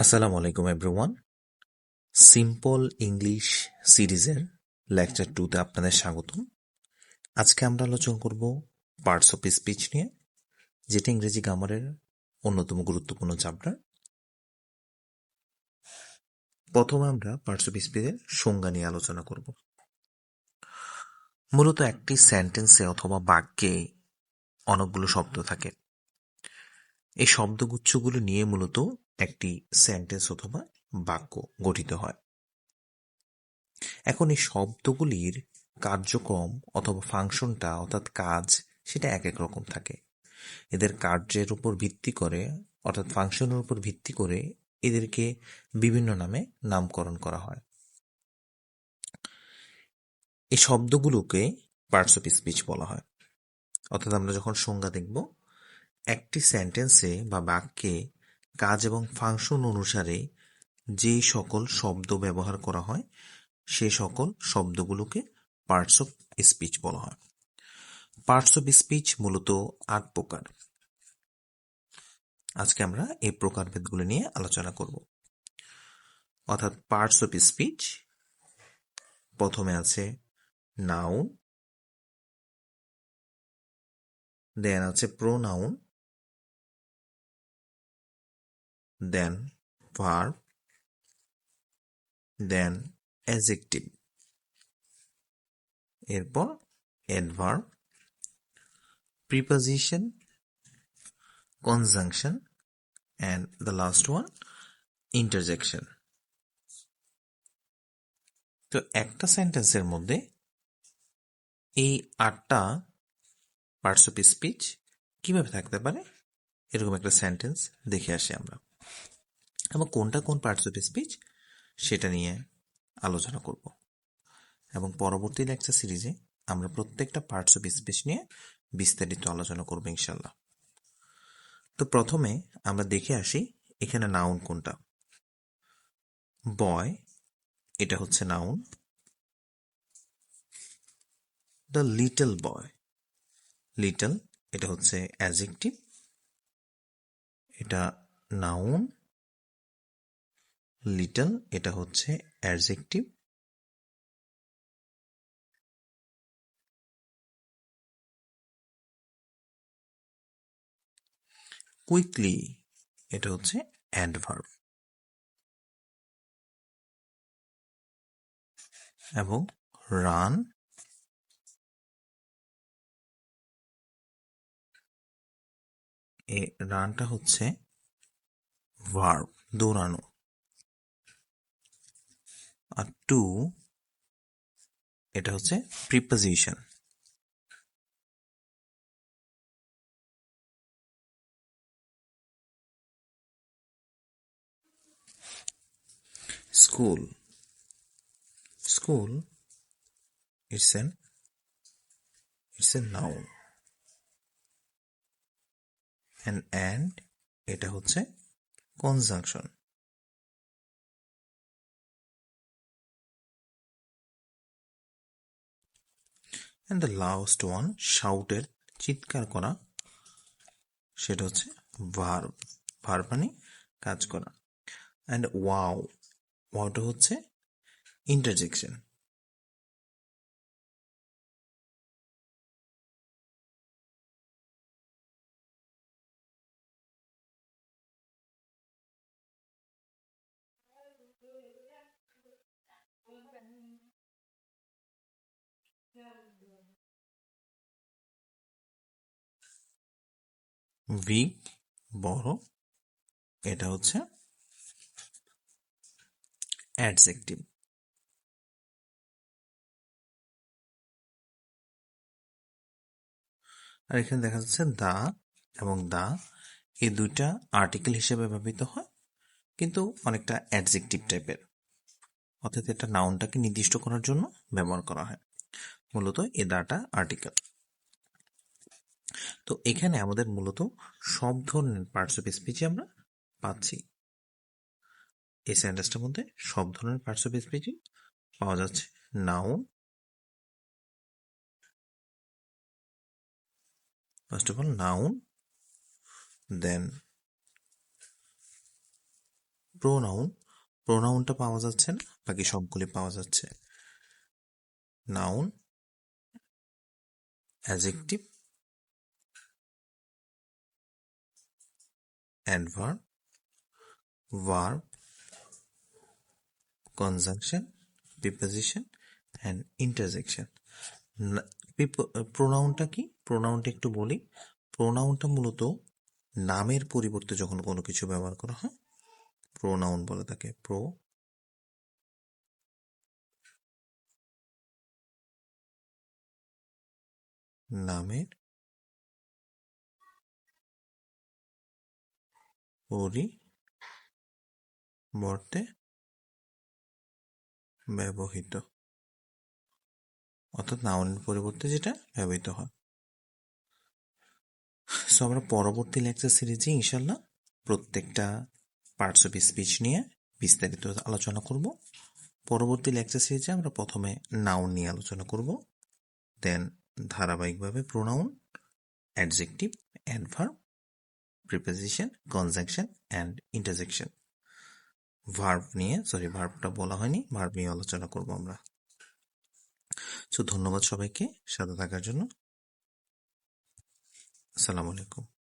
আসসালামু আলাইকুম everyone. Simple English সিরিজের লেকচার 2-তে আপনাদের স্বাগতম। আজকে আমরা আলোচনা করব পার্টস অফ স্পিচ নিয়ে, যেটা ইংরেজি গ্রামারের অন্যতম গুরুত্বপূর্ণ চ্যাপ্টার। প্রথমে আমরা পার্টস অফ স্পিচের সংজ্ঞা নিয়ে আলোচনা করব। মূলত একটি সেন্টেন্সে অথবা বাক্যে অনেকগুলো শব্দ থাকে। এই শব্দগুচ্ছগুলো নিয়ে মূলত একটি সেন্টেন্স অথবা বাক্য গঠিত হয়। এখন এই শব্দগুলির কার্যক্রম অথবা ফাংশনটা অর্থাৎ কাজ সেটা এক এক রকম থাকে। এদের কার্যের উপর ভিত্তি করে অর্থাৎ ফাংশনের উপর ভিত্তি করে এদেরকে বিভিন্ন নামে নামকরণ করা হয়। এই শব্দগুলোকে পার্টস অফ স্পিচ বলা হয়। অর্থাৎ আমরা যখন সংজ্ঞা দেখব, একটি সেন্টেন্সে বা বাক্যে কাজ এবং ফাংশন অনুসারে যে সকল শব্দ ব্যবহার করা হয় সে সকল শব্দগুলোকে পার্টস অফ স্পিচ বলা হয়। পার্টস অফ স্পিচ মূলত 8 প্রকার। আজকে আমরা এই প্রকারভেদগুলো নিয়ে আলোচনা করব। অর্থাৎ পার্টস অফ স্পিচ প্রথমে আছে নাউন, দেন আছে প্রোনাউন, দেন ভার্ব, দেন অ্যাডজেক্টিভ, এরপর adverb, preposition, conjunction and the last one interjection. তো একটা সেন্টেন্সের মধ্যে এই 8টা পার্টস অফ স্পিচ কিভাবে থাকতে পারে, এরকম একটা সেন্টেন্স দেখে আসি আমরা, এবং কোনটা কোন পার্টস অফ স্পিচ সেটা নিয়ে আলোচনা করব। এবং পরবর্তী লেকচার সিরিজে আমরা প্রত্যেকটা পার্টস অফ স্পিচ নিয়ে বিস্তারিত আলোচনা করব ইনশাল্লাহ। তো প্রথমে আমরা দেখে আসি এখানে নাউন কোনটা। বয়, এটা হচ্ছে noun. The little boy, little এটা হচ্ছে অ্যাডজেক্টিভ, এটা নাউন। লিটল এটা হচ্ছে অ্যাডজেক্টিভ। কুইকলি এটা হচ্ছে অ্যাডভার্ব, এবং রান এ রানটা হচ্ছে ভার্ব, দৌড়ানো। আর টু এটা হচ্ছে preposition. School, school it's a noun. and এটা হচ্ছে conjunction. and the last one shouted, চিৎকার করা, সেটা হচ্ছে ভার্ব, ভার্ব মানে কাজ করা। and wow, ওয়াওটা হচ্ছে ইন্টারজেকশন। বিগ বড়, এটা হচ্ছে অ্যাডজেক্টিভ। আর এখানে দেখা যাচ্ছে দা এবং দা এই দুইটা আর্টিকেল হিসেবে ব্যবহৃত হয়, কিন্তু অনেকটা অ্যাডজেক্টিভ টাইপের, অর্থাৎ এটা নাউনটাকে নির্দিষ্ট করার জন্য ব্যবহার করা হয়। মূলত এ দাটা আর্টিকেল। তো এখানে আমাদের মূলত সব ধরনের পার্টস অফ স্পিচ আমরা পাচ্ছি। এই সেন্টেন্সটার মধ্যে সব ধরনের পার্টস অফ স্পিচ পাওয়া যাচ্ছে। Noun, first of all noun, then pronoun, প্রোনাউনটা পাওয়া যাচ্ছে না, বাকি সবগুলি পাওয়া যাচ্ছে। Noun, adjective, adverb, verb, conjunction, preposition and interjection. প্রোনাউনটা কি? প্রোনাউনটা একটু বলি। প্রোনাউনটা মূলত নামের পরিবর্তে যখন কোনো কিছু ব্যবহার করা হয় প্রোনাউন বলে থাকে। নামের পরিবর্তে ব্যবহৃত, অর্থাৎ নাউনের পরিবর্তে যেটা ব্যবহৃত হয়। সো আমরা পরবর্তী লেকচার সিরিজে ইনশাল্লাহ প্রত্যেকটা পার্টস অফ স্পিচ নিয়ে বিস্তারিত আলোচনা করব। পরবর্তী লেকচার সিরিজে আমরা প্রথমে নাউন নিয়ে আলোচনা করব, দেন ধারাবাহিকভাবে pronoun, adjective, adverb, preposition, conjunction and interjection. ভার্বটা বলা হয়নি, ভার্ব নিয়ে আলোচনা করব আমরা। সো ধন্যবাদ সবাইকে সাথে থাকার জন্য। আসসালামু আলাইকুম।